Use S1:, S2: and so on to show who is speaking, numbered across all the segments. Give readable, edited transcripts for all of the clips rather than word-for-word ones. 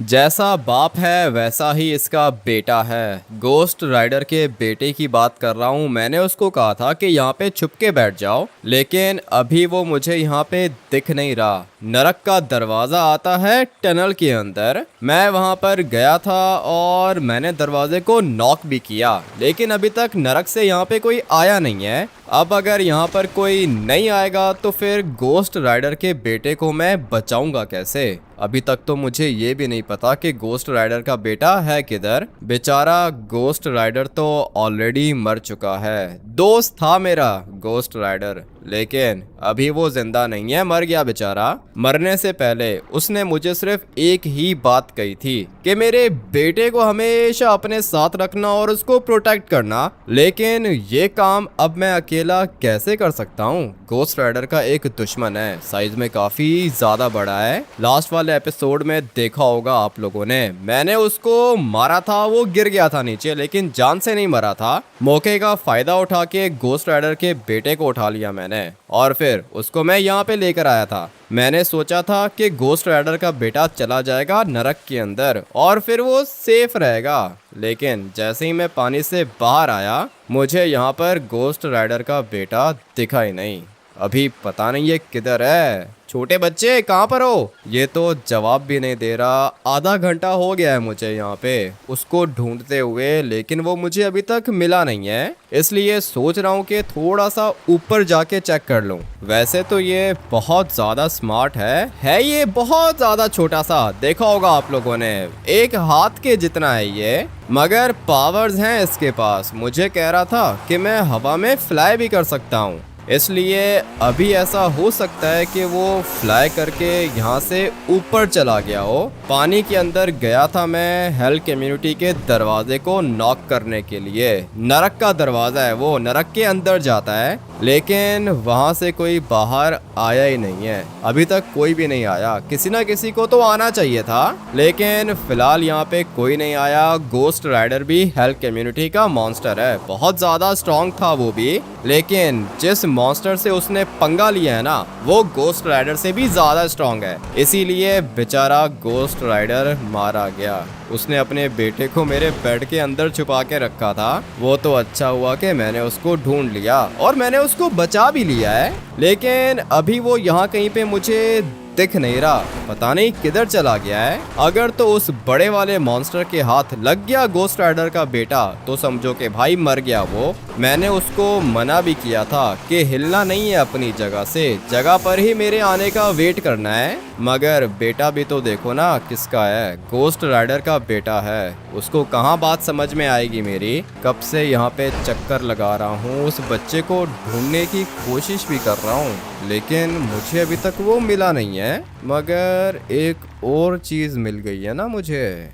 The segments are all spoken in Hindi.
S1: जैसा बाप है वैसा ही इसका बेटा है। गोस्ट राइडर के बेटे की बात कर रहा हूँ। मैंने उसको कहा था कि यहाँ पे छुप के बैठ जाओ, लेकिन अभी वो मुझे यहाँ पे दिख नहीं रहा। नरक का दरवाज़ा आता है टनल के अंदर। मैं वहाँ पर गया था और मैंने दरवाजे को नॉक भी किया, लेकिन अभी तक नरक से यहाँ पे कोई आया नहीं है। अब अगर यहाँ पर कोई नहीं आएगा तो फिर गोस्ट राइडर के बेटे को मैं बचाऊंगा कैसे? अभी तक तो मुझे ये भी नहीं पता कि गोस्ट राइडर का बेटा है किधर। बेचारा गोस्ट राइडर तो ऑलरेडी मर चुका है। दोस्त था मेरा गोस्ट राइडर, लेकिन अभी वो जिंदा नहीं है, मर गया बेचारा। मरने से पहले उसने मुझे सिर्फ एक ही बात कही थी कि मेरे बेटे को हमेशा अपने साथ रखना और उसको प्रोटेक्ट करना। लेकिन ये काम अब मैं अकेला कैसे कर सकता हूँ? गोस्ट राइडर का एक दुश्मन है, साइज में काफी ज्यादा बड़ा है। लास्ट वाले एपिसोड में देखा होगा आप लोगों ने, मैंने उसको मारा था, वो गिर गया था नीचे, लेकिन जान से नहीं मरा था। मौके का फायदा उठा के गोस्ट राइडर के बेटे को उठा लिया मैंने और फिर उसको मैं यहाँ पे लेकर आया था। मैंने सोचा था कि गोस्ट राइडर का बेटा चला जाएगा नरक के अंदर और फिर वो सेफ रहेगा, लेकिन जैसे ही मैं पानी से बाहर आया मुझे यहाँ पर गोस्ट राइडर का बेटा दिखा ही नहीं। अभी पता नहीं ये किधर है। छोटे बच्चे कहाँ पर हो? ये तो जवाब भी नहीं दे रहा। आधा घंटा हो गया है मुझे यहाँ पे उसको ढूंढते हुए, लेकिन वो मुझे अभी तक मिला नहीं है। इसलिए सोच रहा हूँ कि थोड़ा सा ऊपर जाके चेक कर लूँ। वैसे तो ये बहुत ज्यादा स्मार्ट है ये बहुत ज्यादा छोटा सा, देखा होगा आप लोगों ने, एक हाथ के जितना है ये, मगर पावर्स हैं इसके पास। मुझे कह रहा था कि मैं हवा में फ्लाई भी कर सकता हूँ, इसलिए अभी ऐसा हो सकता है कि वो फ्लाई करके यहाँ से ऊपर चला गया हो। पानी के अंदर गया था मैं हेल कम्युनिटी के दरवाजे को नॉक करने के लिए। नरक का दरवाजा है वो, नरक के अंदर जाता है, लेकिन वहाँ से कोई बाहर आया ही नहीं है। अभी तक कोई भी नहीं आया। किसी ना किसी को तो आना चाहिए था, लेकिन फिलहाल यहाँ पे कोई नहीं आया। गोस्ट राइडर भी हेल कम्युनिटी का मॉन्स्टर है, बहुत ज्यादा स्ट्रॉन्ग था वो भी, लेकिन जिस मॉन्स्टर से उसने पंगा लिया है ना, वो गोस्ट राइडर से भी ज्यादा स्ट्रॉन्ग है। इसीलिए बेचारा गोस्ट राइडर मारा गया। उसने अपने बेटे को मेरे बेड के अंदर छुपा के रखा था। वो तो अच्छा हुआ कि मैंने उसको ढूंढ लिया और मैंने उसको बचा भी लिया है, लेकिन अभी वो यहाँ कहीं पे मुझे दिख नहीं रहा। पता नहीं किधर चला गया है। अगर तो उस बड़े वाले मॉन्स्टर के हाथ लग गया गोस्ट राइडर का बेटा तो समझो कि भाई मर गया वो। मैंने उसको मना भी किया था कि हिलना नहीं है अपनी जगह से, जगह पर ही मेरे आने का वेट करना है। मगर बेटा भी तो देखो ना किसका है, गोस्ट राइडर का बेटा है। उसको कहाँ बात समझ में आएगी मेरी? कब से यहाँ पे चक्कर लगा रहा हूँ, उस बच्चे को ढूंढने की कोशिश भी कर रहा हूँ, लेकिन मुझे अभी तक वो मिला नहीं है। मगर एक और चीज मिल गई है ना मुझे।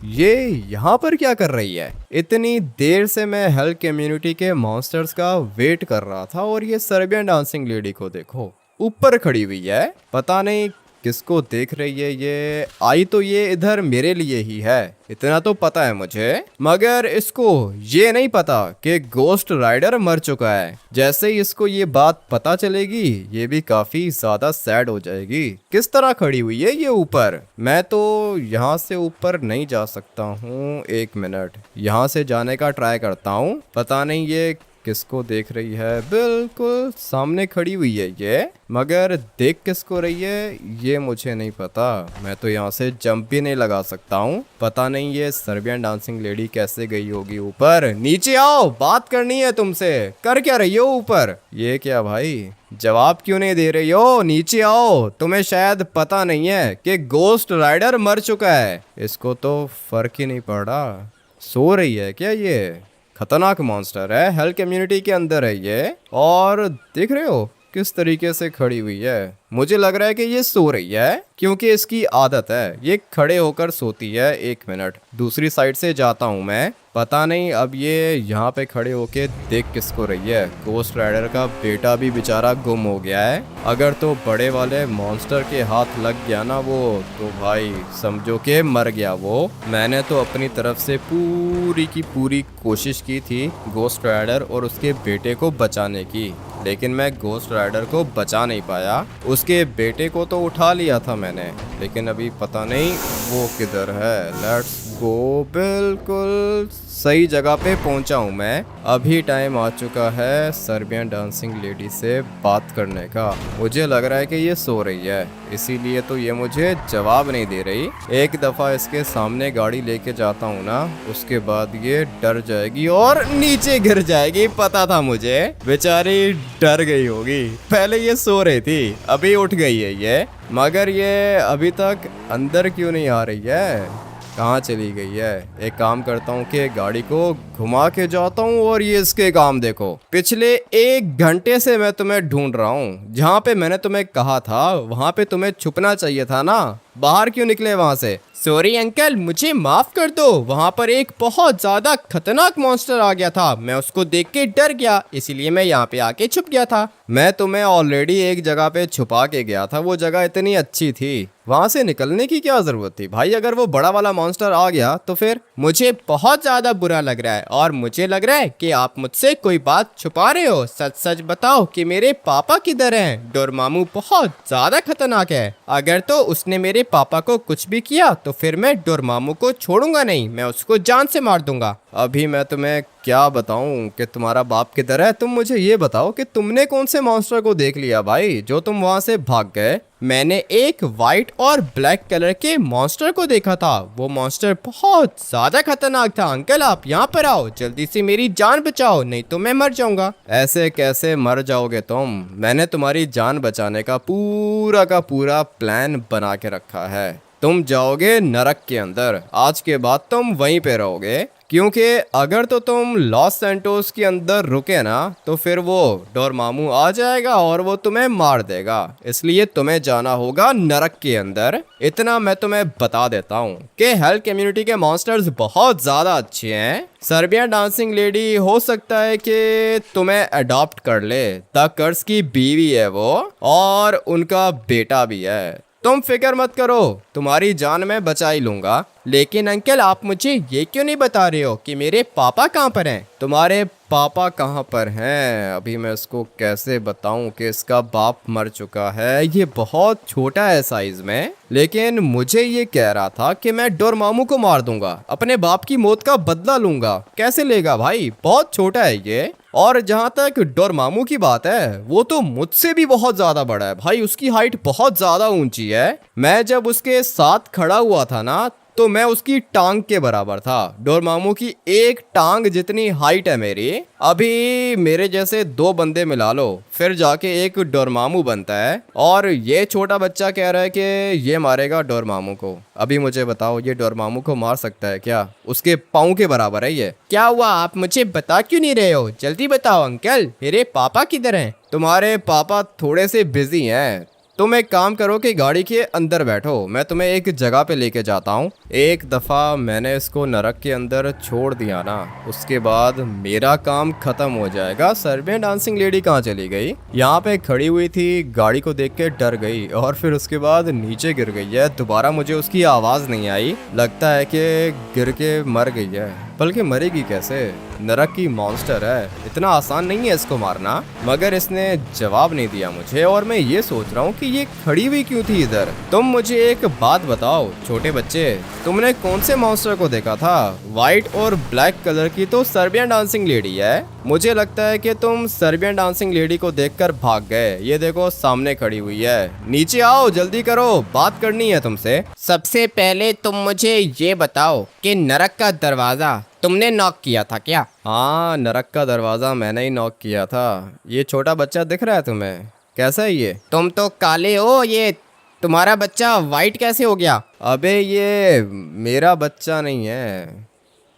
S1: ये यहाँ पर क्या कर रही है? इतनी देर से मैं हेल कम्युनिटी के मॉन्स्टर्स का वेट कर रहा था और ये सर्बियन डांसिंग लेडी को देखो, ऊपर खड़ी हुई है। पता नहीं किसको देख रही है ये। आई तो ये इधर मेरे लिए ही है, इतना तो पता है मुझे, मगर इसको ये नहीं पता कि गोस्ट राइडर मर चुका है। जैसे ही इसको ये बात पता चलेगी ये भी काफी ज्यादा सैड हो जाएगी। किस तरह खड़ी हुई है ये ऊपर? मैं तो यहाँ से ऊपर नहीं जा सकता हूँ। एक मिनट, यहाँ से जाने का ट्राई करता हूँ। पता नहीं ये किसको देख रही है। बिल्कुल सामने खड़ी हुई है ये, मगर देख किसको रही है ये मुझे नहीं पता। मैं तो यहाँ से जंप भी नहीं लगा सकता हूँ। पता नहीं ये सर्बियन डांसिंग लेडी कैसे गई होगी ऊपर। नीचे आओ, बात करनी है तुमसे। कर क्या रही हो ऊपर? ये क्या भाई, जवाब क्यों नहीं दे रही हो? नीचे आओ। तुम्हें शायद पता नहीं है कि गोस्ट राइडर मर चुका है। इसको तो फर्क ही नहीं पड़ा। सो रही है क्या ये? खतरनाक मॉन्स्टर है, हेल कम्युनिटी के अंदर है ये। और देख रहे हो किस तरीके से खड़ी हुई है। मुझे लग रहा है कि ये सो रही है, क्योंकि इसकी आदत है, ये खड़े होकर सोती है। एक मिनट, दूसरी साइड से जाता हूँ मैं। पता नहीं अब ये यहाँ पे खड़े होके देख किसको रही है। गोस्ट राइडर का बेटा भी बेचारा गुम हो गया है। अगर तो बड़े वाले मॉन्स्टर के हाथ लग गया ना वो, तो भाई समझो कि मर गया वो। मैंने तो अपनी तरफ से पूरी की पूरी कोशिश की थी गोस्ट राइडर और उसके बेटे को बचाने की, लेकिन मैं गोस्ट राइडर को बचा नहीं पाया। उसके बेटे को तो उठा लिया था मैंने, लेकिन अभी पता नहीं वो किधर है। Let's go. बिल्कुल सही जगह पे पहुंचा हूं मैं। अभी टाइम आ चुका है सर्बियन डांसिंग लेडी से बात करने का। मुझे लग रहा है कि ये सो रही है, इसीलिए तो ये मुझे जवाब नहीं दे रही। एक दफा इसके सामने गाड़ी लेके जाता हूँ ना, उसके बाद ये डर जाएगी और नीचे गिर जाएगी। पता था मुझे, बेचारी डर गई होगी। पहले ये सो रही थी, अभी उठ गई है ये। मगर ये अभी तक अंदर क्यों नहीं आ रही है? कहाँ चली गई है? एक काम करता हूँ कि गाड़ी को घुमा के जाता हूँ और ये इसके काम देखो। पिछले 1 घंटे से मैं तुम्हें ढूंढ रहा हूँ। जहाँ पे मैंने तुम्हें कहा था वहाँ पे तुम्हें छुपना चाहिए था ना। बाहर क्यों निकले वहाँ से? सॉरी अंकल, मुझे माफ कर दो। वहाँ पर एक बहुत ज्यादा खतरनाक मॉन्स्टर आ गया था, मैं उसको देख के डर गया, इसीलिए मैं यहाँ पे आके छुप गया था। मैं तुम्हें ऑलरेडी एक जगह पे छुपा के गया था, वो जगह इतनी अच्छी थी, वहां से निकलने की क्या जरूरत थी भाई? अगर वो बड़ा वाला मॉन्स्टर आ गया तो फिर मुझे बहुत ज्यादा बुरा लग रहा है, और मुझे लग रहा है कि आप मुझसे कोई बात छुपा रहे हो। सच सच बताओ कि मेरे पापा किधर हैं? डोरमामू बहुत ज्यादा खतरनाक है, अगर तो उसने मेरे पापा को कुछ भी किया तो फिर मैं डोरमामू को छोड़ूंगा नहीं, मैं उसको जान से मार दूंगा। अभी मैं तुम्हें क्या बताऊं कि तुम्हारा बाप किधर है? तुम मुझे ये बताओ कि तुमने कौन से मॉन्स्टर को देख लिया भाई, जो तुम वहां से भाग गए? मैंने एक वाइट और ब्लैक कलर के मॉन्स्टर को देखा था, वो मॉन्स्टर बहुत ज्यादा खतरनाक था। अंकल आप यहाँ पर आओ, जल्दी से मेरी जान बचाओ, नहीं तो मैं मर जाऊंगा। ऐसे कैसे मर जाओगे तुम? मैंने तुम्हारी जान बचाने का पूरा प्लान बना के रखा है। तुम जाओगे नरक के अंदर, आज के बाद तुम वहीं पे रहोगे, क्योंकि अगर तो तुम लॉस सैंटोस के अंदर रुके ना तो फिर वो डोरमामू आ जाएगा और वो तुम्हें मार देगा, इसलिए तुम्हें जाना होगा नरक के अंदर। इतना मैं तुम्हें बता देता हूँ कि हेल कम्युनिटी के मॉन्स्टर्स बहुत ज्यादा अच्छे हैं। सर्बियन डांसिंग लेडी हो सकता है कि तुम्हें अडॉप्ट कर ले, द कर्स की बीवी है वो, और उनका बेटा भी है। तुम फिक्र मत करो, तुम्हारी जान मैं बचा ही लूंगा। लेकिन अंकल आप मुझे ये क्यों नहीं बता रहे हो कि मेरे पापा कहाँ पर हैं? तुम्हारे पापा कहाँ पर हैं? अभी मैं इसको कैसे बताऊं कि इसका बाप मर चुका है। ये बहुत छोटा है साइज में, लेकिन मुझे ये कह रहा था कि मैं डोरमामू को मार दूंगा, अपने बाप की मौत का बदला लूंगा। कैसे लेगा भाई? बहुत छोटा है ये। और जहाँ तक डोरमामू की बात है, वो तो मुझसे भी बहुत ज्यादा बड़ा है भाई, उसकी हाइट बहुत ज्यादा ऊंची है। मैं जब उसके साथ खड़ा हुआ था ना तो मैं उसकी टांग के बराबर था। डोरमामू की एक टांग जितनी हाइट है मेरी। अभी मेरे जैसे 2 बंदे मिला लो फिर जाके एक डोरमामू बनता है, और ये छोटा बच्चा कह रहा है कि ये मारेगा डोरमामू को। अभी मुझे बताओ, ये डोरमामू को मार सकता है क्या? उसके पाँव के बराबर है ये। क्या हुआ, आप मुझे बता क्यों नहीं रहे हो? जल्दी बताओ अंकल, मेरे पापा किधर हैं? तुम्हारे पापा थोड़े से बिजी हैं। तुम एक काम करो कि गाड़ी के अंदर बैठो, मैं तुम्हें एक जगह पे लेके जाता हूँ। एक दफ़ा मैंने इसको नरक के अंदर छोड़ दिया ना, उसके बाद मेरा काम खत्म हो जाएगा। सर्बियन डांसिंग लेडी कहाँ चली गई? यहाँ पे खड़ी हुई थी, गाड़ी को देख के डर गई और फिर उसके बाद नीचे गिर गई है। दोबारा मुझे उसकी आवाज़ नहीं आई, लगता है कि गिर के मर गई है। बल्कि मरेगी कैसे? नरक की मॉन्स्टर है, इतना आसान नहीं है इसको मारना। मगर इसने जवाब नहीं दिया मुझे, और मैं ये सोच रहा हूँ कि ये खड़ी हुई क्यों थी इधर। तुम मुझे एक बात बताओ छोटे बच्चे, तुमने कौन से मॉन्स्टर को देखा था? व्हाइट और ब्लैक कलर की तो सर्बियन डांसिंग लेडी है। मुझे लगता है कि तुम सर्बियन डांसिंग लेडी को देखकर भाग गए। ये देखो सामने खड़ी हुई है, नीचे आओ, जल्दी करो, बात करनी है तुमसे। सबसे पहले तुम मुझे ये बताओ कि नरक का दरवाजा तुमने नॉक किया था क्या? हाँ, नरक का दरवाजा मैंने ही नॉक किया था। ये छोटा बच्चा दिख रहा है तुम्हें? कैसा है ये? तुम तो काले हो, ये तुम्हारा बच्चा वाइट कैसे हो गया? अबे ये मेरा बच्चा नहीं है,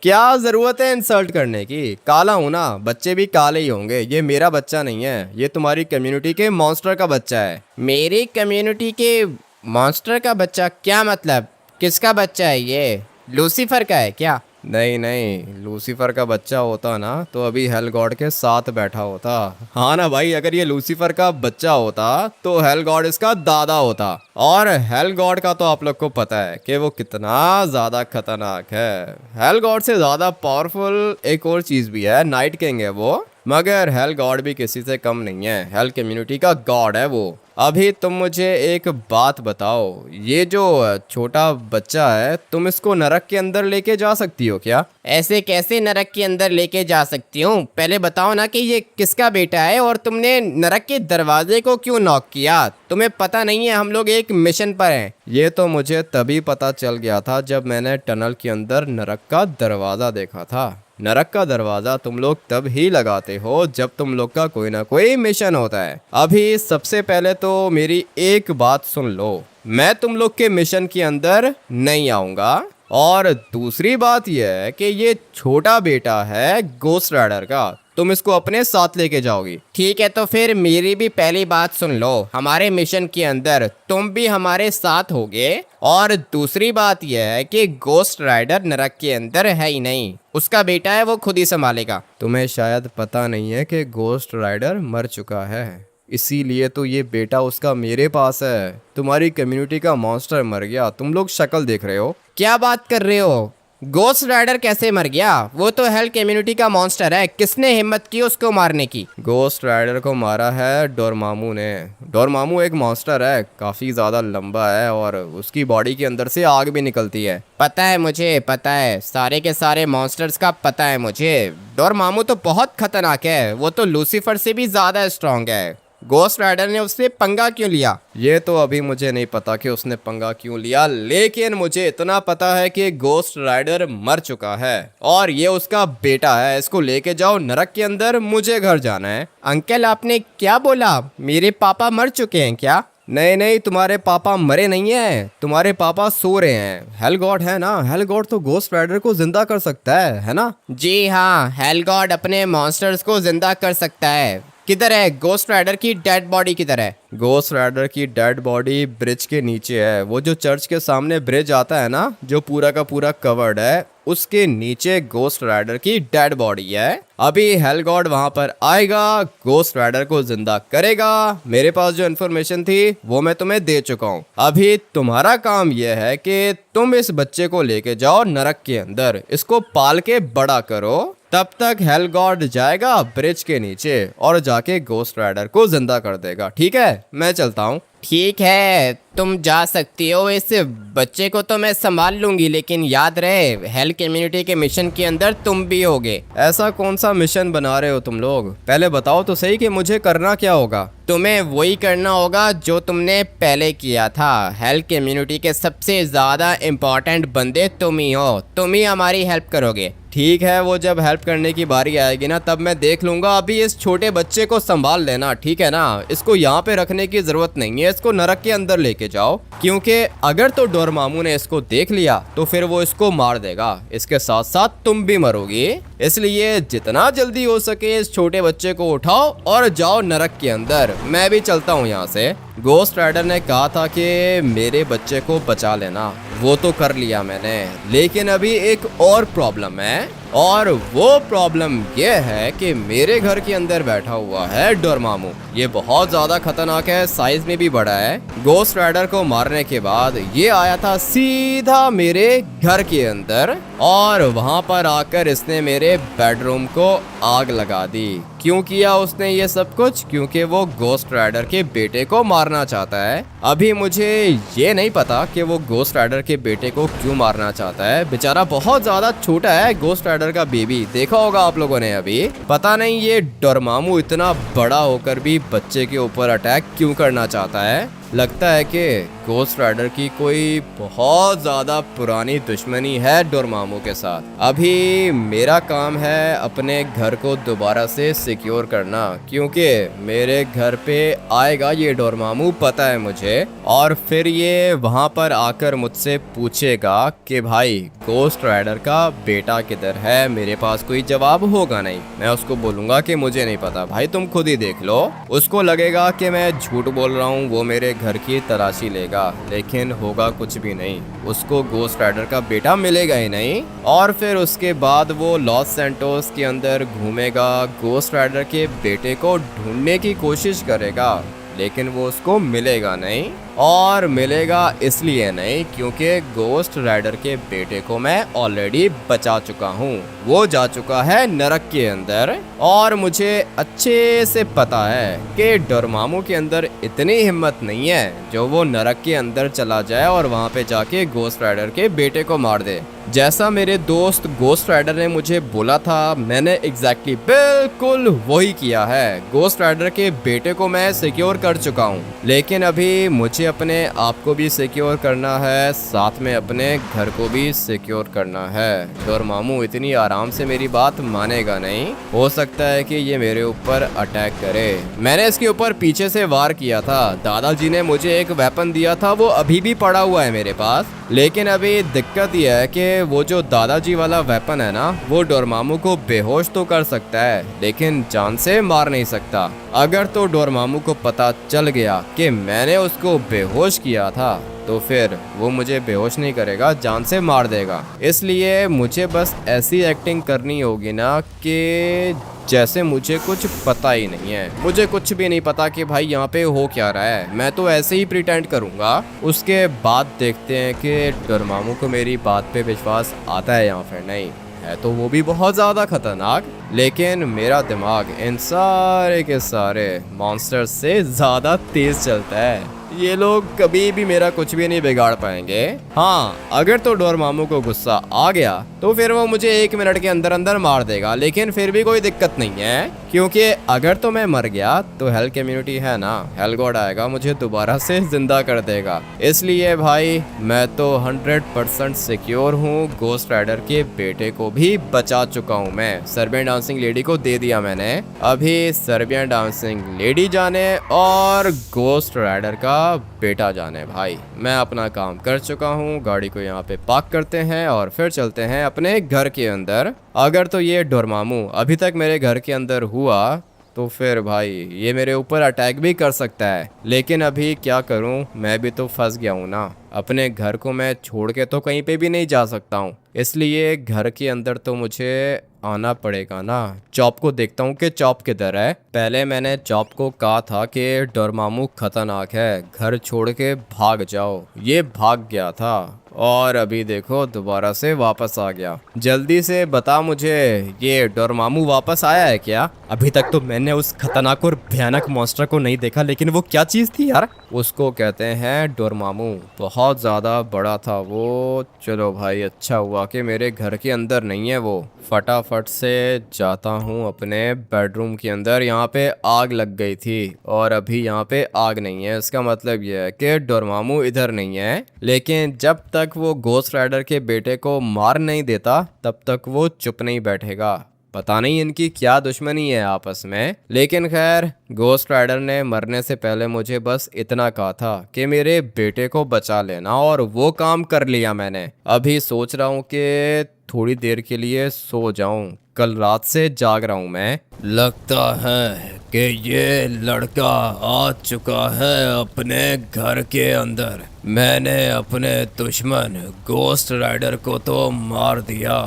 S1: क्या जरूरत है इंसल्ट करने की? काला हूं ना, बच्चे भी काले ही होंगे। ये मेरा बच्चा नहीं है, ये तुम्हारी कम्युनिटी के मॉन्स्टर का बच्चा है। मेरी कम्युनिटी के मॉन्स्टर का बच्चा? क्या मतलब, किसका बच्चा है ये? लूसीफर का है क्या? नहीं नहीं, लूसीफर का बच्चा होता ना तो अभी हेल गॉड के साथ बैठा होता। हाँ ना भाई, अगर ये लूसीफर का बच्चा होता तो हेल गॉड इसका दादा होता। और हेल गॉड का तो आप लोग को पता है कि वो कितना ज्यादा खतरनाक है। हेल गॉड से ज्यादा पावरफुल एक और चीज भी है, नाइट किंग है वो। मगर हेल गॉड भी किसी से कम नहीं है, हेल कम्युनिटी का गॉड है वो। अभी तुम मुझे एक बात बताओ, ये जो छोटा बच्चा है तुम इसको नरक के अंदर लेके जा सकती हो क्या?
S2: ऐसे कैसे नरक के अंदर लेके जा सकती हूँ? पहले बताओ ना कि ये किसका बेटा है और तुमने नरक के दरवाजे को क्यों नॉक किया? तुम्हें पता नहीं है हम लोग एक मिशन पर हैं।
S1: ये तो मुझे तभी पता चल गया था जब मैंने टनल के अंदर नरक का दरवाज़ा देखा था। नरक का दरवाज़ा तुम लोग तब ही लगाते हो जब तुम लोग का कोई ना कोई मिशन होता है। अभी सबसे पहले तो मेरी एक बात सुन लो, मैं तुम लोग के मिशन के अंदर नहीं आऊँगा, और दूसरी बात यह है कि ये छोटा बेटा है गोस्ट राइडर का, तुम इसको अपने साथ लेके जाओगी।
S2: ठीक है, तो फिर मेरी भी पहली बात सुन लो, हमारे मिशन के अंदर तुम भी हमारे साथ होगे। और दूसरी बात यह है कि गोस्ट राइडर नरक के अंदर है ही नहीं, उसका बेटा है, वो खुद ही संभालेगा।
S1: तुम्हें शायद पता नहीं है कि गोस्ट राइडर मर चुका है, इसीलिए तो ये बेटा उसका मेरे पास है। तुम्हारी कम्युनिटी का मॉन्स्टर मर गया, तुम लोग शक्ल देख रहे हो।
S2: क्या बात कर रहे हो? गोस्ट राइडर कैसे मर गया? वो तो हेल कम्युनिटी का मॉन्स्टर है, किसने हिम्मत की उसको मारने की?
S1: गोस्ट राइडर को मारा है डोरमामू ने। डोरमामू एक मॉन्स्टर है, काफी ज्यादा लंबा है और उसकी बॉडी के अंदर से आग भी निकलती है।
S2: पता है मुझे, पता है, सारे के सारे मॉन्स्टर्स का पता है मुझे। डोरमामू तो बहुत खतरनाक है, वो तो लूसीफर से भी ज्यादा स्ट्रांग है। गोस्ट राइडर ने उससे पंगा क्यों लिया?
S1: ये तो अभी मुझे नहीं पता कि उसने पंगा क्यों लिया, लेकिन मुझे इतना पता है कि गोस्ट राइडर मर चुका है और ये उसका बेटा है। इसको लेके जाओ नरक के अंदर, मुझे घर जाना है।
S2: अंकल आपने क्या बोला? मेरे पापा मर चुके हैं क्या?
S1: नहीं नहीं, तुम्हारे पापा मरे नहीं हैं, तुम्हारे पापा सो रहे हैं। हेल गॉड है ना, हेल गॉड तो गोस्ट राइडर को जिंदा कर सकता है ना?
S2: जी हाँ, हेल गॉड अपने मॉन्स्टर्स को जिंदा कर सकता है। किधर है गोस्ट राइडर की डेड बॉडी? किधर है?
S1: गोस्ट राइडर की डेड बॉडी ब्रिज के नीचे है। वो जो चर्च के सामने ब्रिज आता है ना, जो पूरा का पूरा कवर्ड है, उसके नीचे गोस्ट राइडर की डेड बॉडी है। अभी हेल गॉड वहां पर आएगा, गोस्ट राइडर को जिंदा करेगा। मेरे पास जो इन्फॉर्मेशन थी वो मैं तुम्हें दे चुका हूँ। अभी तुम्हारा काम यह है कि तुम इस बच्चे को लेके जाओ नरक के अंदर, इसको पाल के बड़ा करो। तब तक हेल गॉड जाएगा ब्रिज के नीचे और जाके गोस्ट राइडर को जिंदा कर देगा। ठीक है, मैं चलता हूँ।
S2: ठीक है, तुम जा सकती हो, इस बच्चे को तो मैं संभाल लूंगी, लेकिन याद रहे हेल कम्युनिटी के मिशन के अंदर तुम भी होगे।
S1: ऐसा कौन सा मिशन बना रहे हो तुम लोग? पहले बताओ तो सही कि मुझे करना क्या होगा।
S2: तुम्हें वही करना होगा जो तुमने पहले किया था। हेल कम्युनिटी के सबसे ज्यादा इम्पोर्टेंट बंदे तुम ही हो, तुम ही हमारी हेल्प करोगे।
S1: ठीक है, वो जब हेल्प करने की बारी आएगी ना तब मैं देख लूंगा। अभी इस छोटे बच्चे को संभाल लेना, ठीक है ना? इसको यहाँ पे रखने की जरूरत नहीं है, इसको नरक के अंदर लेके जाओ, क्योंकि अगर तो डोरमामू ने इसको देख लिया तो फिर वो इसको मार देगा, इसके साथ साथ तुम भी मरोगी। इसलिए जितना जल्दी हो सके इस छोटे बच्चे को उठाओ और जाओ नरक के अंदर। मैं भी चलता हूँ यहाँ से। गोस्ट राइडर ने कहा था कि मेरे बच्चे को बचा लेना, वो तो कर लिया मैंने, लेकिन अभी एक और प्रॉब्लम है, और वो प्रॉब्लम ये है कि मेरे घर के अंदर बैठा हुआ है डोरमामू। ये बहुत ज्यादा खतरनाक है, साइज में भी बड़ा है। गोस्ट राइडर को मारने के बाद ये आया था सीधा मेरे घर के अंदर और वहां पर आकर इसने मेरे बेडरूम को आग लगा दी। क्यों किया उसने ये सब कुछ? क्योंकि वो गोस्ट राइडर के बेटे को मारना चाहता है। अभी मुझे ये नहीं पता कि वो गोस्ट राइडर के बेटे को क्यों मारना चाहता है, बेचारा बहुत ज्यादा छोटा है गोस्ट राइडर का बेबी, देखा होगा आप लोगों ने। अभी पता नहीं ये डोरमामू इतना बड़ा होकर भी बच्चे के ऊपर अटैक क्यों करना चाहता है। लगता है कि गोस्ट राइडर की कोई बहुत ज़्यादा पुरानी दुश्मनी है डोरमामू के साथ। अभी मेरा काम है अपने घर को दोबारा से सिक्योर करना, क्योंकि मेरे घर पे आएगा ये डोरमामू, पता है मुझे, और फिर ये वहाँ पर आकर मुझसे पूछेगा कि भाई गोस्ट राइडर का बेटा किधर है। मेरे पास कोई जवाब होगा नहीं, मैं उसको बोलूँगा कि मुझे नहीं पता, भाई तुम खुद ही देख लो। उसको लगेगा कि मैं झूठ बोल रहा हूँ, वो मेरे घर की तलाशी लेगा, लेकिन होगा कुछ भी नहीं, उसको गोस्ट राइडर का बेटा मिलेगा ही नहीं। और फिर उसके बाद वो लॉस सैंटोस के अंदर घूमेगा, गोस्ट राइडर के बेटे को ढूंढने की कोशिश करेगा, लेकिन वो उसको मिलेगा नहीं। और मिलेगा इसलिए नहीं क्योंकि गोस्ट राइडर के बेटे को मैं ऑलरेडी बचा चुका हूँ। वो जा चुका है नरक के अंदर और मुझे अच्छे से पता है कि डोरमामू के अंदर इतनी हिम्मत नहीं है जो वो नरक के अंदर चला जाए और वहाँ पे जाके गोस्ट राइडर के बेटे को मार दे। जैसा मेरे दोस्त गोस्ट राइडर ने मुझे बोला था मैंने एग्जैक्टली बिल्कुल वही किया है। गोस्ट राइडर के बेटे को मैं सिक्योर कर चुका हूँ, लेकिन अभी मुझे अपने आप को भी सिक्योर करना है, साथ में अपने घर को भी सिक्योर करना है। डोरमामू इतनी आराम से मेरी बात मानेगा नहीं, हो सकता है कि ये मेरे ऊपर अटैक करे। मैंने इसके ऊपर पीछे से वार किया था, दादाजी ने मुझे एक वेपन दिया था, वो अभी भी पड़ा हुआ है मेरे पास। लेकिन अभी दिक्कत यह है कि वो जो दादाजी वाला वेपन है ना, वो डोरमामू को बेहोश तो कर सकता है लेकिन जान से मार नहीं सकता। अगर तो डोरमामू को पता चल गया कि मैंने उसको बेहोश किया था तो फिर वो मुझे बेहोश नहीं करेगा, जान से मार देगा। इसलिए मुझे बस ऐसी एक्टिंग करनी होगी ना कि जैसे मुझे कुछ पता ही नहीं है, मुझे कुछ भी नहीं पता कि भाई यहाँ पे हो क्या रहा है। मैं तो ऐसे ही प्रिटेंड करूँगा, उसके बाद देखते हैं कि डोरमामू को मेरी बात पे विश्वास आता है या फिर नहीं। है तो वो भी बहुत ज़्यादा खतरनाक, लेकिन मेरा दिमाग इन सारे के सारे मॉन्स्टर्स से ज़्यादा तेज़ चलता है। ये लोग कभी भी मेरा कुछ भी नहीं बिगाड़ पाएंगे। हाँ, अगर तो डोरमामू को गुस्सा आ गया तो फिर वो मुझे 1 मिनट के अंदर अंदर मार देगा, लेकिन फिर भी कोई दिक्कत नहीं है क्योंकि अगर तो मैं मर गया तो हेल कम्युनिटी है ना, हेल गॉड आएगा मुझे दोबारा से जिंदा कर देगा। इसलिए भाई मैं तो 100% सिक्योर हूँ। गोस्ट राइडर के बेटे को भी बचा चुका हूँ मैं, सर्बियन डांसिंग लेडी को दे दिया मैंने। अभी सर्बियन डांसिंग लेडी जाने और गोस्ट राइडर का बेटा जाने। भाई मैं अपना काम कर चुका हूँ, गाड़ी को यहाँ पे पार्क करते हैं और फिर चलते हैं अपने घर के अंदर। अगर तो ये डोरमामू अभी तक मेरे घर के अंदर हुआ तो फिर भाई ये मेरे ऊपर अटैक भी कर सकता है, लेकिन अभी क्या करूं, मैं भी तो फंस गया हूं ना। अपने घर को मैं छोड़ के तो कहीं पे भी नहीं जा सकता हूं, इसलिए घर के अंदर तो मुझे आना पड़ेगा ना। चॉप को देखता हूँ कि चॉप किधर है। पहले मैंने चॉप को कहा था कि डोरमामू खतरनाक है, घर छोड़ के भाग जाओ। ये भाग गया था और अभी देखो दोबारा से वापस आ गया। जल्दी से बता मुझे, ये डोरमामू वापस आया है क्या? अभी तक तो मैंने उस खतरनाक और भयानक मॉन्स्टर को नहीं देखा, लेकिन वो क्या चीज़ थी यार? उसको कहते हैं डोरमामू, बहुत ज़्यादा बड़ा था वो। चलो भाई अच्छा हुआ कि मेरे घर के अंदर नहीं है वो। फटाफट से जाता हूँ अपने बेडरूम के अंदर। यहाँ पे आग लग गई थी और अभी यहाँ पे आग नहीं है, इसका मतलब यह है कि डोरमामू इधर नहीं है। लेकिन जब तक वो गोस्ट राइडर के बेटे को मार नहीं देता तब तक वो चुप नहीं बैठेगा। पता नहीं इनकी क्या दुश्मनी है आपस में, लेकिन खैर गोस्ट राइडर ने मरने से पहले मुझे बस इतना कहा था कि मेरे बेटे को बचा लेना, और वो काम कर लिया मैंने। अभी सोच रहा हूँ कि थोड़ी देर के लिए सो जाऊं, कल रात से जाग रहा हूं मैं। लगता है कि ये लड़का आ चुका है अपने घर के अंदर। मैंने अपने दुश्मन गोस्ट राइडर को तो मार दिया,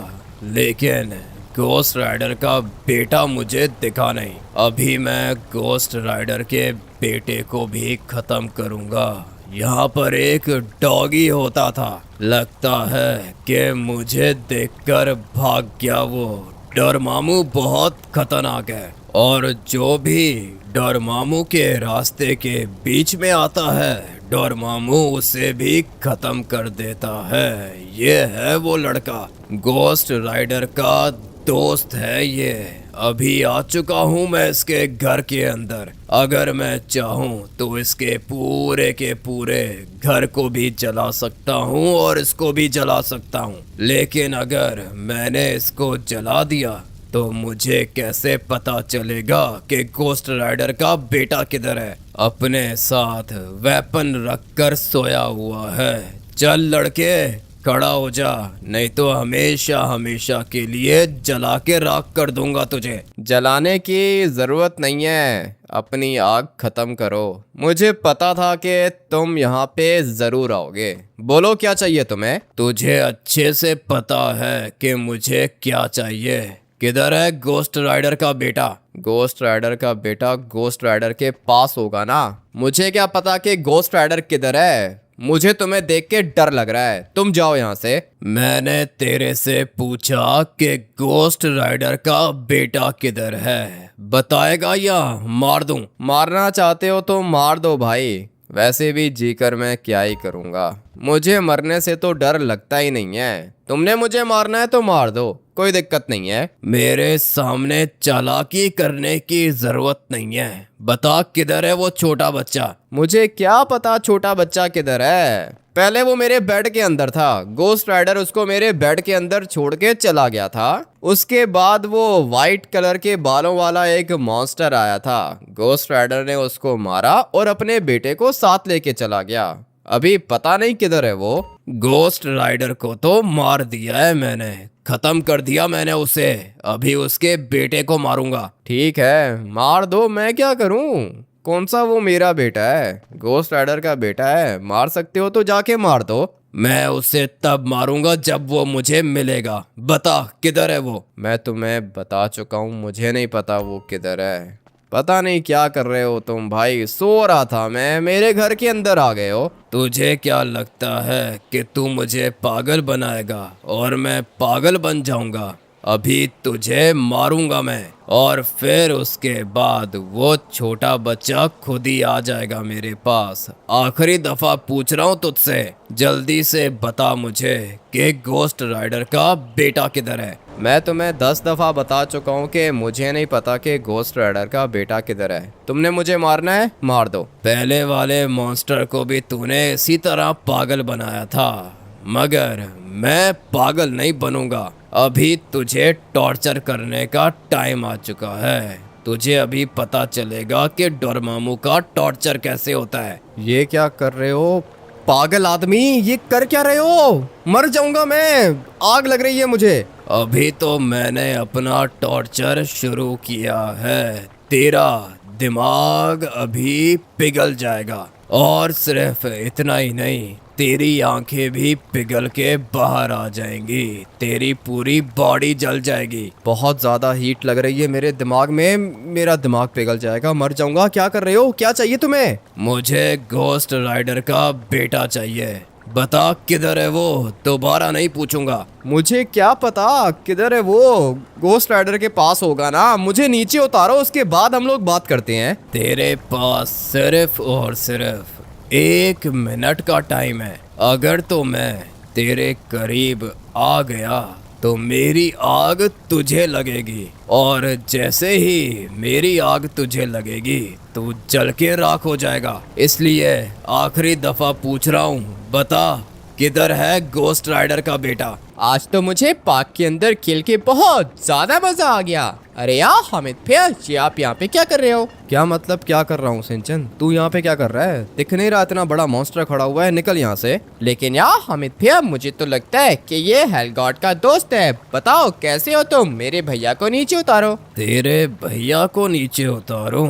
S1: लेकिन गोस्ट राइडर का बेटा मुझे दिखा नहीं। अभी मैं गोस्ट राइडर के बेटे को भी खत्म करूंगा। यहाँ पर एक डॉगी होता था, लगता है कि मुझे देखकर भाग गया वो। डोरमामू बहुत खतरनाक है और जो भी डोरमामू के रास्ते के बीच में आता है डोरमामू उसे भी खत्म कर देता है। ये है वो लड़का, गोस्ट राइडर का दोस्त है ये। अभी आ चुका हूँ मैं इसके घर के अंदर। अगर मैं चाहूँ तो इसके पूरे के पूरे घर को भी जला सकता हूँ और इसको भी जला सकता हूँ, लेकिन अगर मैंने इसको जला दिया तो मुझे कैसे पता चलेगा कि गोस्ट राइडर का बेटा किधर है? अपने साथ वेपन रखकर सोया हुआ है। चल लड़के खड़ा हो जा, नहीं तो हमेशा हमेशा के लिए जला के राख कर दूंगा तुझे। जलाने की जरूरत नहीं है, अपनी आग खत्म करो। मुझे पता था कि तुम यहाँ पे जरूर आओगे। बोलो क्या चाहिए तुम्हें? तुझे अच्छे से पता है कि मुझे क्या चाहिए। किधर है गोस्ट राइडर का बेटा? गोस्ट राइडर का बेटा गोस्ट राइडर के पास होगा ना। मुझे क्या पता कि गोस्ट राइडर किधर है। मुझे तुम्हें देख के डर लग रहा है, तुम जाओ यहाँ से। मैंने तेरे से पूछा कि गोस्ट राइडर का बेटा किधर है, बताएगा या मार दूं? मारना चाहते हो तो मार दो भाई, वैसे भी जीकर मैं क्या ही करूँगा। मुझे मरने से तो डर लगता ही नहीं है। तुमने मुझे मारना है तो मार दो, कोई दिक्कत नहीं है। मेरे सामने चालाकी करने की जरूरत नहीं है। बता किधर है वो छोटा बच्चा? मुझे क्या पता छोटा बच्चा किधर है। पहले वो मेरे बेड के अंदर था। गोस्ट राइडर उसको मेरे बेड के अंदर छोड़ के चला गया था। उसके बाद वो वाइट कलर के बालों वाला एक मॉन्स्टर आया था। गोस्ट राइडर ने उसको मारा और अपने बेटे को साथ लेके चला गया। अभी पता नहीं किधर है वो। गोस्ट राइडर को तो मार दिया है मैंने, खत्म कर दिया मैंने उसे। अभी उसके बेटे को मारूंगा। ठीक है मार दो, मैं क्या करूं? कौन सा वो मेरा बेटा है? गोस्ट राइडर का बेटा है, मार सकते हो तो जाके मार दो। मैं उसे तब मारूंगा जब वो मुझे मिलेगा। बता किधर है वो? मैं तुम्हें बता चुका हूँ, मुझे नहीं पता वो किधर है। पता नहीं क्या कर रहे हो तुम भाई, सो रहा था मैं, मेरे घर के अंदर आ गए हो। तुझे क्या लगता है कि तू मुझे पागल बनाएगा और मैं पागल बन जाऊंगा? अभी तुझे मारूंगा मैं, और फिर उसके बाद वो छोटा बच्चा खुद ही आ जाएगा मेरे पास। आखिरी दफा पूछ रहा हूँ तुझसे, जल्दी से बता मुझे कि गोस्ट राइडर का बेटा किधर है। मैं तुम्हें 10 दफा बता चुका हूँ कि मुझे नहीं पता कि गोस्ट राइडर का बेटा किधर है। तुमने मुझे मारना है, मार दो। पहले वाले मॉन्स्टर को भी तूने इसी तरह पागल बनाया था, मगर मैं पागल नहीं बनूंगा। अभी तुझे टॉर्चर करने का टाइम आ चुका है। तुझे अभी पता चलेगा कि डोरेमोन का टॉर्चर कैसे होता है। ये क्या कर रहे हो पागल आदमी, ये कर क्या रहे हो? मर जाऊंगा मैं, आग लग रही है मुझे। अभी तो मैंने अपना टॉर्चर शुरू किया है। तेरा दिमाग अभी पिघल जाएगा, और सिर्फ इतना ही नहीं, तेरी आंखें भी पिघल के बाहर आ जाएंगी। तेरी पूरी बॉडी जल जाएगी। बहुत ज्यादा हीट लग रही है मेरे दिमाग में, मेरा दिमाग पिघल जाएगा, मर जाऊंगा। क्या कर रहे हो? क्या चाहिए तुम्हें? मुझे गोस्ट राइडर का बेटा चाहिए। बता किधर है वो, दोबारा नहीं पूछूंगा। मुझे क्या पता किधर है वो, गोस्ट राइडर के पास होगा ना। मुझे नीचे उतारो, उसके बाद हम लोग बात करते हैं। तेरे पास सिर्फ और सिर्फ 1 मिनट का टाइम है। अगर तो मैं तेरे करीब आ गया तो मेरी आग तुझे लगेगी, और जैसे ही मेरी आग तुझे लगेगी तो जल के राख हो जाएगा। इसलिए आखिरी दफा पूछ रहा हूँ, बता किधर है गोस्ट राइडर का बेटा? आज तो मुझे पार्क के अंदर खेल के बहुत ज्यादा मजा आ गया। अरे यार हामिद भैया, जी आप यहाँ पे क्या कर रहे हो? क्या मतलब क्या कर रहा हूँ सिंचन, तू यहाँ पे क्या कर रहा है? दिख नहीं रहा इतना बड़ा मॉन्स्टर खड़ा हुआ है, निकल यहाँ से। लेकिन यार हामिद भैया, मुझे तो लगता है कि ये हेल गॉड का दोस्त है। बताओ कैसे हो तुम? मेरे भैया को नीचे उतारो। तेरे भैया को नीचे उतारो?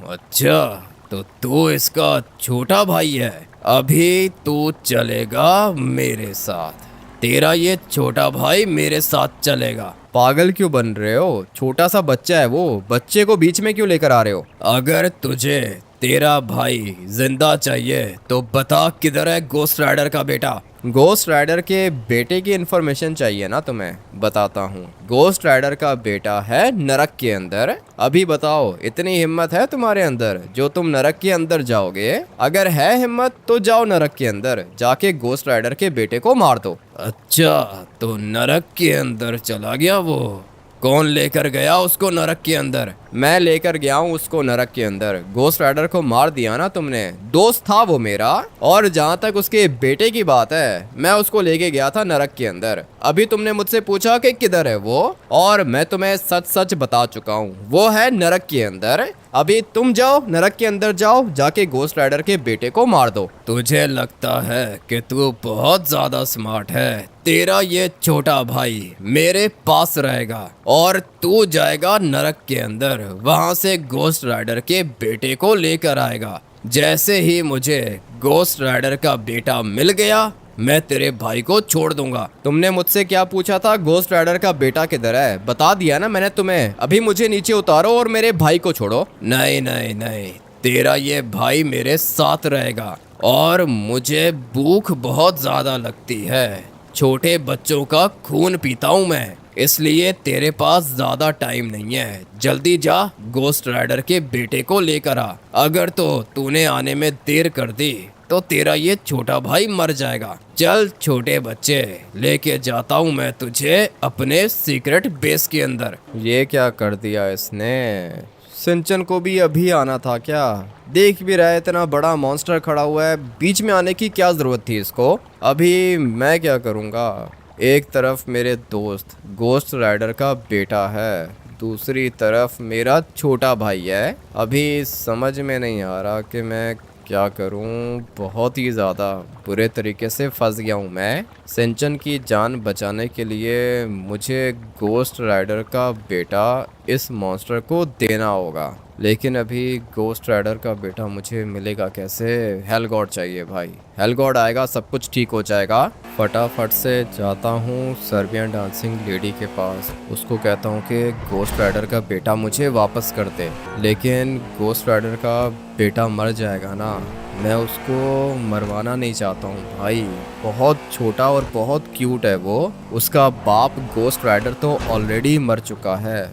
S1: अच्छा, तो तू इसका छोटा भाई है। अभी तू चलेगा मेरे साथ, तेरा ये छोटा भाई मेरे साथ चलेगा। पागल क्यों बन रहे हो? छोटा सा बच्चा है वो, बच्चे को बीच में क्यों लेकर आ रहे हो? अगर तुझे तेरा भाई जिंदा चाहिए तो बता किधर है गोस्ट राइडर का बेटा? गोस्ट राइडर के बेटे की इन्फॉर्मेशन चाहिए ना तुम्हें? बताता हूँ। गोस्ट राइडर का बेटा है नरक के अंदर। अभी बताओ, इतनी हिम्मत है तुम्हारे अंदर जो तुम नरक के अंदर जाओगे? अगर है हिम्मत तो जाओ नरक के अंदर, जाके गोस्ट राइडर के बेटे को मार दो। अच्छा, तो नरक के अंदर चला गया वो? कौन लेकर गया उसको नरक के अंदर? मैं लेकर गया हूँ उसको नरक के अंदर। गोस्ट राइडर को मार दिया ना तुमने, दोस्त था वो मेरा। और जहाँ तक उसके बेटे की बात है, मैं उसको लेके गया था नरक के अंदर। अभी तुमने मुझसे पूछा कि किधर है वो, और मैं तुम्हें सच सच बता चुका हूँ, वो है नरक के अंदर। अभी तुम जाओ नरक के अंदर, जाओ जाके गोस्ट राइडर के बेटे को मार दो। तुझे लगता है कि तू बहुत ज्यादा स्मार्ट है। तेरा ये छोटा भाई मेरे पास रहेगा और तू जाएगा नरक के अंदर, वहां से गोस्ट राइडर के बेटे को लेकर आएगा। जैसे ही मुझे गोस्ट राइडर का बेटा मिल गया, मैं तेरे भाई को छोड़ दूंगा। तुमने मुझसे क्या पूछा था? गोस्ट राइडर का बेटा किधर है? बता दिया ना मैंने तुम्हें। अभी मुझे नीचे उतारो और मेरे भाई को छोड़ो। नहीं नहीं नहीं, तेरा ये भाई मेरे साथ रहेगा और मुझे भूख बहुत ज्यादा लगती है। छोटे बच्चों का खून पीता हूँ मैं, इसलिए तेरे पास ज्यादा टाइम नहीं है। जल्दी जा, गोस्ट राइडर के बेटे को लेकर आ। अगर तो तूने आने में देर कर दी तो तेरा ये छोटा भाई मर जाएगा। चल छोटे बच्चे, लेके जाता हूँ मैं तुझे अपने सीक्रेट बेस के अंदर। ये क्या कर दिया इसने? सिंचन को भी अभी आना था क्या? देख भी रहा है इतना बड़ा मॉन्स्टर खड़ा हुआ है, बीच में आने की क्या जरूरत थी इसको? अभी मैं क्या करूँगा? एक तरफ मेरे दोस्त गोस्ट राइडर का बेटा है, दूसरी तरफ मेरा छोटा भाई है। अभी समझ में नहीं आ रहा कि मैं क्या करूं। बहुत ही ज़्यादा बुरे तरीके से फंस गया हूं मैं। सिंचन की जान बचाने के लिए मुझे गोस्ट राइडर का बेटा इस मॉन्स्टर को देना होगा, लेकिन अभी गोस्ट राइडर का बेटा मुझे मिलेगा कैसे? हेल गॉड चाहिए भाई, हेल गॉड आएगा सब कुछ ठीक हो जाएगा। फटाफट से जाता हूँ सर्बियन डांसिंग लेडी के पास, उसको कहता हूँ कि गोस्ट राइडर का बेटा मुझे वापस कर दे। लेकिन गोस्ट राइडर का बेटा मर जाएगा ना, मैं उसको मरवाना नहीं चाहता हूँ भाई। बहुत छोटा और बहुत क्यूट है वो। उसका बाप गोस्ट राइडर तो ऑलरेडी मर चुका है,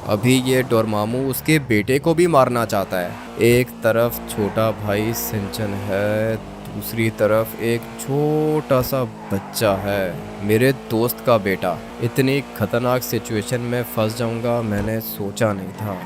S1: अभी ये डोरमामू उसके बेटे को भी मारना चाहता है। एक तरफ छोटा भाई सिंचन है, दूसरी तरफ एक छोटा सा बच्चा है, मेरे दोस्त का बेटा। इतनी खतरनाक सिचुएशन में फंस जाऊंगा मैंने सोचा नहीं था।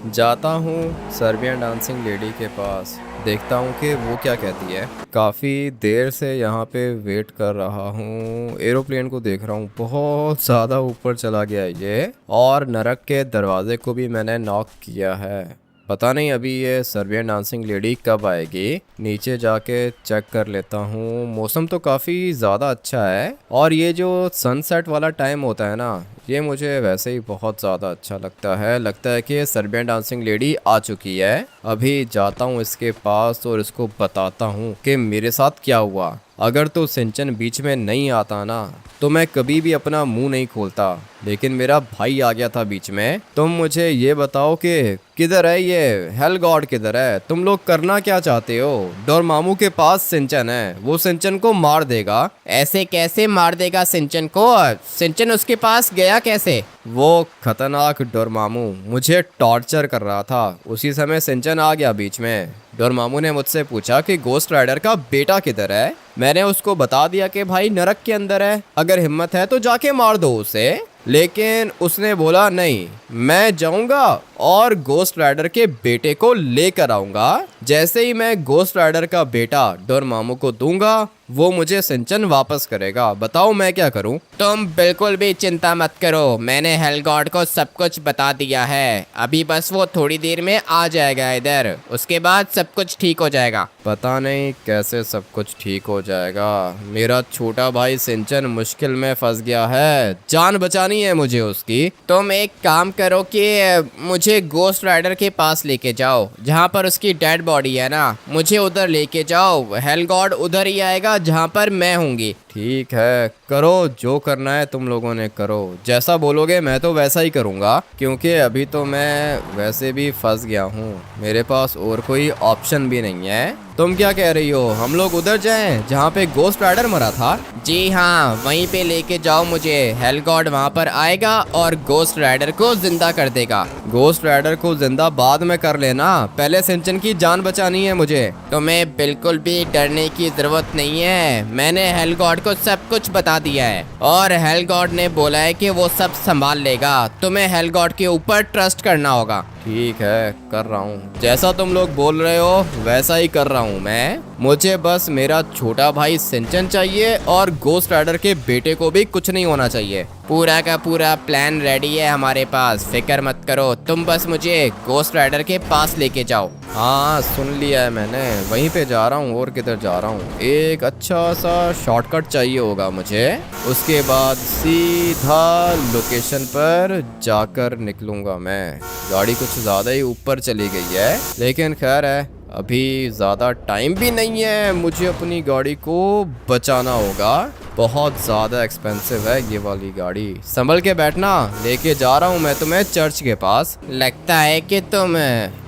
S1: जाता हूँ सर्बियन डांसिंग लेडी के पास, देखता हूँ कि वो क्या कहती है। काफ़ी देर से यहाँ पे वेट कर रहा हूँ, एरोप्लेन को देख रहा हूँ, बहुत ज़्यादा ऊपर चला गया है ये। और नरक के दरवाजे को भी मैंने नॉक किया है, पता नहीं अभी ये सर्बियन डांसिंग लेडी कब आएगी। नीचे जाके चेक कर लेता हूँ। मौसम तो काफ़ी ज़्यादा अच्छा है और ये जो सनसेट वाला टाइम होता है ना, ये मुझे वैसे ही बहुत ज़्यादा अच्छा लगता है कि सर्बियन डांसिंग लेडी आ चुकी है। अभी जाता हूँ इसके पास और इसको बताता हूँ कि मेरे साथ क्या हुआ। अगर तो सिंचन बीच में नहीं आता ना तो मैं कभी भी अपना मुंह नहीं खोलता, लेकिन मेरा भाई आ गया था बीच में। तुम मुझे ये बताओ कि किधर है ये हेल गॉड, किधर है? तुम लोग करना क्या चाहते हो? डोरमामू के पास सिंचन है, वो सिंचन को मार देगा।
S2: ऐसे कैसे मार देगा सिंचन को? सिंचन उसके पास गया कैसे?
S1: वो खतरनाक डोरमामू मुझे टॉर्चर कर रहा था, उसी समय सिंचन आ गया बीच में। डोरमामू ने मुझसे पूछा कि गोस्ट राइडर का बेटा किधर है। मैंने उसको बता दिया कि भाई नरक के अंदर है, अगर हिम्मत है तो जाके मार दो उसे। लेकिन उसने बोला नहीं, मैं जाऊंगा और गोस्ट राइडर के बेटे को लेकर आऊंगा। जैसे ही मैं गोस्ट राइडर का बेटा डोरमामू को दूंगा वो मुझे सिंचन वापस करेगा। बताओ मैं क्या करूं?
S2: तुम बिल्कुल भी चिंता मत करो, मैंने हेल गॉड को सब कुछ बता दिया है। अभी बस वो थोड़ी देर में आ जाएगा इधर, उसके बाद सब कुछ ठीक हो जाएगा।
S1: पता नहीं कैसे सब कुछ ठीक हो जाएगा। मेरा छोटा भाई सिंचन मुश्किल में फंस गया है, जान बचानी है मुझे उसकी।
S2: तुम एक काम करो कि मुझे गोस्ट राइडर के पास लेके जाओ, जहाँ पर उसकी डेड बॉडी है ना, मुझे उधर लेके जाओ। हेल गॉड उधर ही आएगा जहाँ पर मैं होंगी।
S1: ठीक है, करो जो करना है तुम लोगों ने करो, जैसा बोलोगे मैं तो वैसा ही करूँगा, क्योंकि अभी तो मैं वैसे भी फंस गया हूँ, मेरे पास और कोई ऑप्शन भी नहीं है। तुम क्या कह रही हो, हम लोग उधर जाएं जहाँ पे गोस्ट राइडर मरा था?
S2: जी हाँ, वहीं पे लेके जाओ मुझे। हेल गॉड वहाँ पर आएगा और गोस्ट राइडर को जिंदा कर देगा।
S1: गोस्ट राइडर को जिंदा बाद में कर लेना, पहले सिंचन की जान बचानी है मुझे।
S2: तुम्हें बिल्कुल भी डरने की जरूरत नहीं है, मैंने हेल गॉड को सब कुछ बता दिया है और हेल गॉड ने बोला है कि वो सब संभाल लेगा। तुम्हें हेल गॉड के ऊपर ट्रस्ट करना होगा।
S1: ठीक है, कर रहा हूँ, जैसा तुम लोग बोल रहे हो वैसा ही कर रहा हूँ मैं। मुझे बस मेरा छोटा भाई सिंचन चाहिए और गोस्ट राइडर के बेटे को भी कुछ नहीं होना चाहिए।
S2: पूरा का पूरा प्लान रेडी है हमारे पास, फिक्र मत करो, तुम बस मुझे गोस्ट राइडर के पास लेके जाओ।
S1: हाँ सुन लिया है मैंने, वहीं पे जा रहा हूँ। और किधर जा रहा हूँ? एक अच्छा सा शॉर्टकट चाहिए होगा मुझे, उसके बाद सीधा लोकेशन पर जाकर निकलूंगा मैं। गाड़ी कुछ ज़्यादा ही ऊपर चली गई है, लेकिन खैर है, अभी ज़्यादा टाइम भी नहीं है, मुझे अपनी गाड़ी को बचाना होगा। बहुत ज़्यादा एक्सपेंसिव है ये वाली गाड़ी। संभल के बैठना, लेके जा रहा हूँ मैं तुम्हें चर्च के पास।
S2: लगता है कि तुम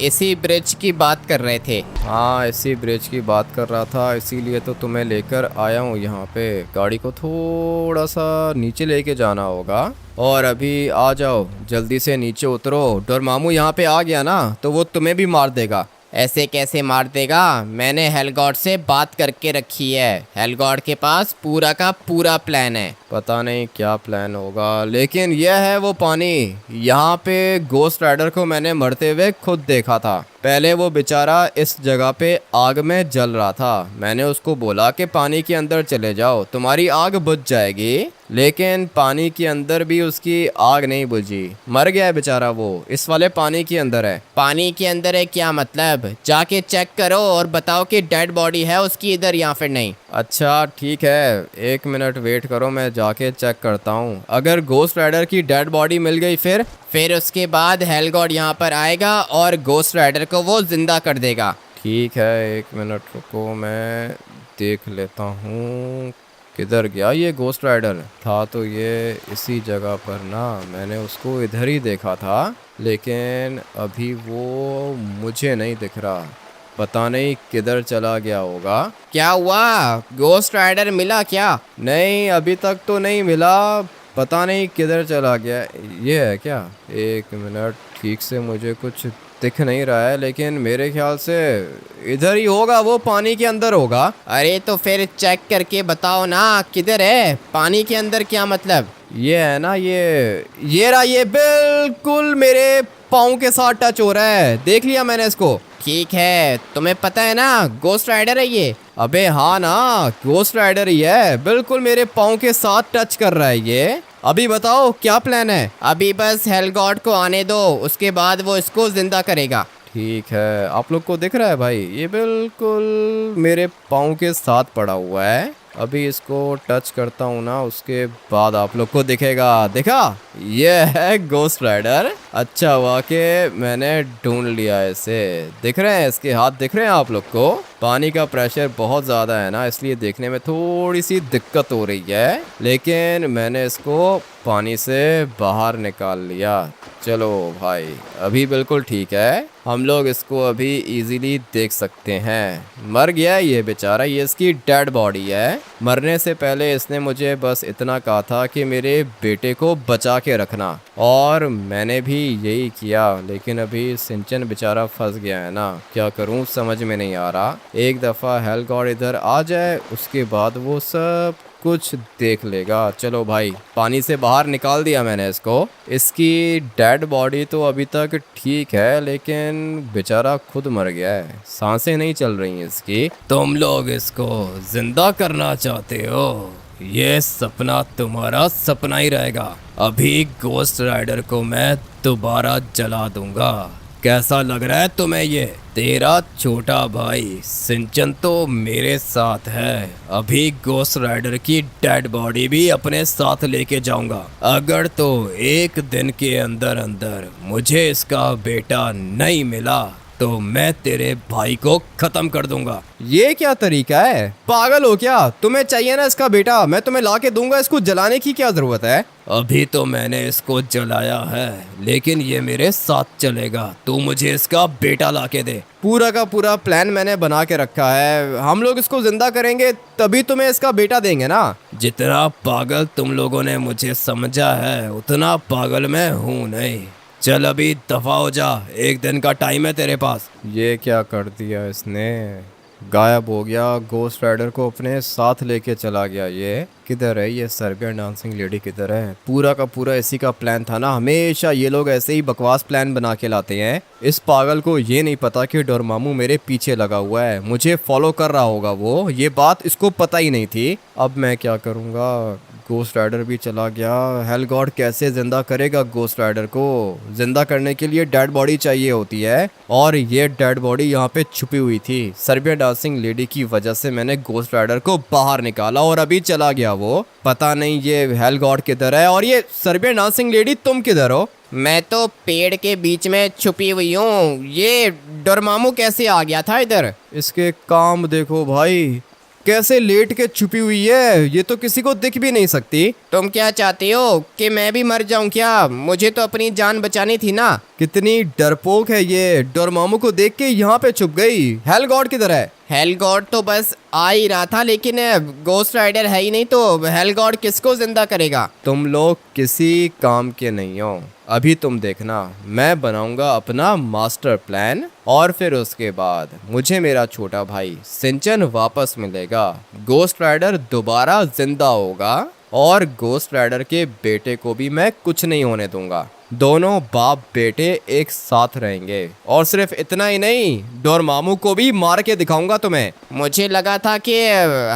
S2: इसी ब्रिज की बात कर रहे थे।
S1: हाँ, इसी ब्रिज की बात कर रहा था, इसीलिए तो तुम्हें लेकर आया हूँ यहाँ पे। गाड़ी को थोड़ा सा नीचे लेके जाना होगा। और अभी आ जाओ, जल्दी से नीचे उतरो। डोरमामू यहाँ पे आ गया ना तो वो तुम्हें भी मार देगा।
S2: ऐसे कैसे मार देगा? मैंने हेलगॉड से बात करके रखी है। हेलगॉड के पास पूरा का पूरा प्लान है।
S1: पता नहीं क्या प्लान होगा, लेकिन यह है वो पानी। यहाँ पे गोस्ट राइडर को मैंने मरते हुए खुद देखा था। पहले वो बेचारा इस जगह पे आग में जल रहा था। मैंने उसको बोला कि पानी के अंदर चले जाओ, तुम्हारी आग बुझ जाएगी। लेकिन पानी के अंदर भी उसकी आग नहीं बुझी, मर गया है बेचारा। वो इस वाले पानी के अंदर है।
S2: पानी के अंदर है क्या मतलब? जाके चेक करो और बताओ कि डेड बॉडी है उसकी इधर या फिर नहीं।
S1: अच्छा ठीक है, 1 मिनट वेट करो, मैं जाके चेक करता हूँ। अगर गोस्ट राइडर की डेड बॉडी मिल गई
S2: फिर उसके बाद हेलगॉड यहाँ पर आएगा और गोस्ट राइडर को वो जिंदा कर देगा।
S1: ठीक है, 1 मिनट रुको, मैं देख लेता हूँ किधर गया ये गोस्ट राइडर। था तो ये इसी जगह पर ना, मैंने उसको इधर ही देखा था, लेकिन अभी वो मुझे नहीं दिख रहा। पता नहीं किधर चला गया होगा।
S2: क्या हुआ? गोस्ट राइडर मिला क्या?
S1: नहीं, अभी तक तो नहीं मिला। पता नहीं किधर चला गया। ये है क्या? 1 मिनट, ठीक से मुझे कुछ दिख नहीं रहा है, लेकिन मेरे ख्याल से इधर ही होगा, वो पानी के अंदर होगा।
S2: अरे तो फिर चेक करके बताओ ना किधर है। पानी के अंदर क्या मतलब?
S1: ये है ना, ये रहा, ये बिल्कुल मेरे पाँव के साथ टच हो रहा है। देख लिया मैंने इसको।
S2: ठीक है, तुम्हें पता है ना गोस्ट राइडर है ये।
S1: अबे हाँ ना, गोस्ट राइडर ही है, बिल्कुल मेरे पाँव के साथ टच कर रहा है ये। अभी बताओ क्या प्लान है?
S2: अभी बस हेलगॉड को आने दो, उसके बाद वो इसको जिंदा करेगा।
S1: ठीक है, आप लोग को दिख रहा है भाई, ये बिल्कुल मेरे पाँव के साथ पड़ा हुआ है। अभी इसको टच करता हूँ ना, उसके बाद आप लोग को दिखेगा। देखा, ये है गोस्ट राइडर। अच्छा हुआ कि मैंने ढूंढ लिया इसे। दिख रहे हैं इसके हाथ, दिख रहे हैं आप लोग को? पानी का प्रेशर बहुत ज़्यादा है ना, इसलिए देखने में थोड़ी सी दिक्कत हो रही है, लेकिन मैंने इसको पानी से बाहर निकाल लिया। चलो भाई, अभी बिल्कुल ठीक है। हम लोग इसको अभी इजीली देख सकते हैं। मर गया है ये बेचारा, ये इसकी डेड बॉडी है। मरने से पहले इसने मुझे बस इतना कहा था कि मेरे बेटे को बचा के रखना, और मैंने भी यही किया। लेकिन अभी सिंचन बेचारा फंस गया है ना, क्या करूं समझ में नहीं आ रहा। एक दफ़ा हेलगॉड इधर आ जाए, उसके बाद वो सब कुछ देख लेगा। चलो भाई, पानी से बाहर निकाल दिया मैंने इसको। इसकी डेड बॉडी तो अभी तक ठीक है, लेकिन बेचारा खुद मर गया है, सांसें नहीं चल रही हैं इसकी। तुम लोग इसको जिंदा करना चाहते हो? ये सपना तुम्हारा सपना ही रहेगा। अभी गोस्ट राइडर को मैं दोबारा जला दूंगा। कैसा लग रहा है तुम्हें ये? तेरा छोटा भाई सिंचन तो मेरे साथ है। अभी गोस्ट राइडर की डेड बॉडी भी अपने साथ लेके जाऊंगा। अगर तो एक दिन के अंदर अंदर मुझे इसका बेटा नहीं मिला तो मैं तेरे भाई को खत्म कर दूंगा। ये क्या तरीका है? पागल हो क्या? तुम्हें चाहिए ना इसका बेटा, मैं तुम्हें ला के दूंगा। इसको जलाने की क्या जरूरत है? अभी तो मैंने इसको जलाया है, लेकिन ये मेरे साथ चलेगा। तू मुझे इसका बेटा ला के दे। पूरा का पूरा प्लान मैंने बना के रखा है। हम लोग इसको जिंदा करेंगे तभी तुम्हें इसका बेटा देंगे ना। जितना पागल तुम लोगों ने मुझे समझा है, उतना पागल मैं हूँ नहीं। चल अभी दफा हो जा, एक दिन का टाइम है तेरे पास। ये क्या कर दिया इसने? गायब हो गया, गोस्ट राइडर को अपने साथ लेके चला गया। ये किधर है? ये सर्बियन डांसिंग लेडी किधर है? पूरा का पूरा इसी का प्लान था ना। हमेशा ये लोग ऐसे ही बकवास प्लान बना के लाते हैं। इस पागल को ये नहीं पता कि डोरमामू मेरे पीछे लगा हुआ है, मुझे फॉलो कर रहा होगा वो। ये बात इसको पता ही नहीं थी। अब मैं क्या करूँगा? गोस्ट राइडर भी चला गया। हेलगॉड कैसे जिंदा करेगा गोस्ट राइडर को? जिंदा करने के लिए डेड बॉडी चाहिए होती है, और ये डेड बॉडी यहाँ पे छुपी हुई थी। सर्बियन डांसिंग लेडी की वजह से मैंने गोस्ट राइडर को बाहर निकाला और अभी चला गया वो। पता नहीं ये हेलगॉड किधर है, और ये सर्बियन डांसिंग लेडी तुम किधर हो?
S2: मैं तो पेड़ के बीच में छुपी हुई हूँ। ये डोरमामू कैसे आ गया था इधर?
S1: इसके काम देखो भाई, कैसे लेट के छुपी हुई है, ये तो किसी को दिख भी नहीं सकती।
S2: तुम क्या चाहते हो कि मैं भी मर जाऊं क्या? मुझे तो अपनी जान बचानी थी ना।
S1: कितनी डरपोक है ये, डोरमामू को देख के यहाँ पे छुप गई। हेल गॉड किधर है?
S2: हेल गॉड तो बस आ ही रहा था, लेकिन गोस्ट राइडर है ही नहीं, तो हेल गॉड किसको जिंदा करेगा?
S1: तुम लोग किसी काम के नहीं हो। अभी तुम देखना, मैं बनाऊंगा अपना मास्टर प्लान और फिर उसके बाद मुझे मेरा छोटा भाई सिंचन वापस मिलेगा। गोस्ट राइडर दोबारा जिंदा होगा और गोस्ट राइडर के बेटे को भी मैं कुछ नहीं होने दूंगा। दोनों बाप बेटे एक साथ रहेंगे और सिर्फ इतना ही नहीं, डोरमामू को भी मार के दिखाऊंगा तुम्हें।
S2: मुझे लगा था कि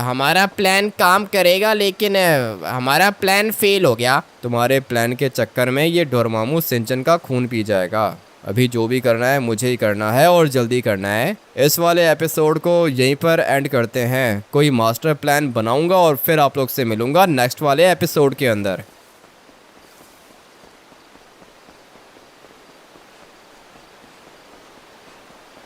S2: हमारा प्लान काम करेगा, लेकिन हमारा प्लान फेल हो गया।
S1: तुम्हारे प्लान के चक्कर में ये डोरमामू सिंचन का खून पी जाएगा। अभी जो भी करना है मुझे ही करना है और जल्दी करना है। इस वाले एपिसोड को यहीं पर एंड करते हैं। कोई मास्टर प्लान बनाऊंगा और फिर आप लोग से मिलूंगा नेक्स्ट वाले एपिसोड के अंदर।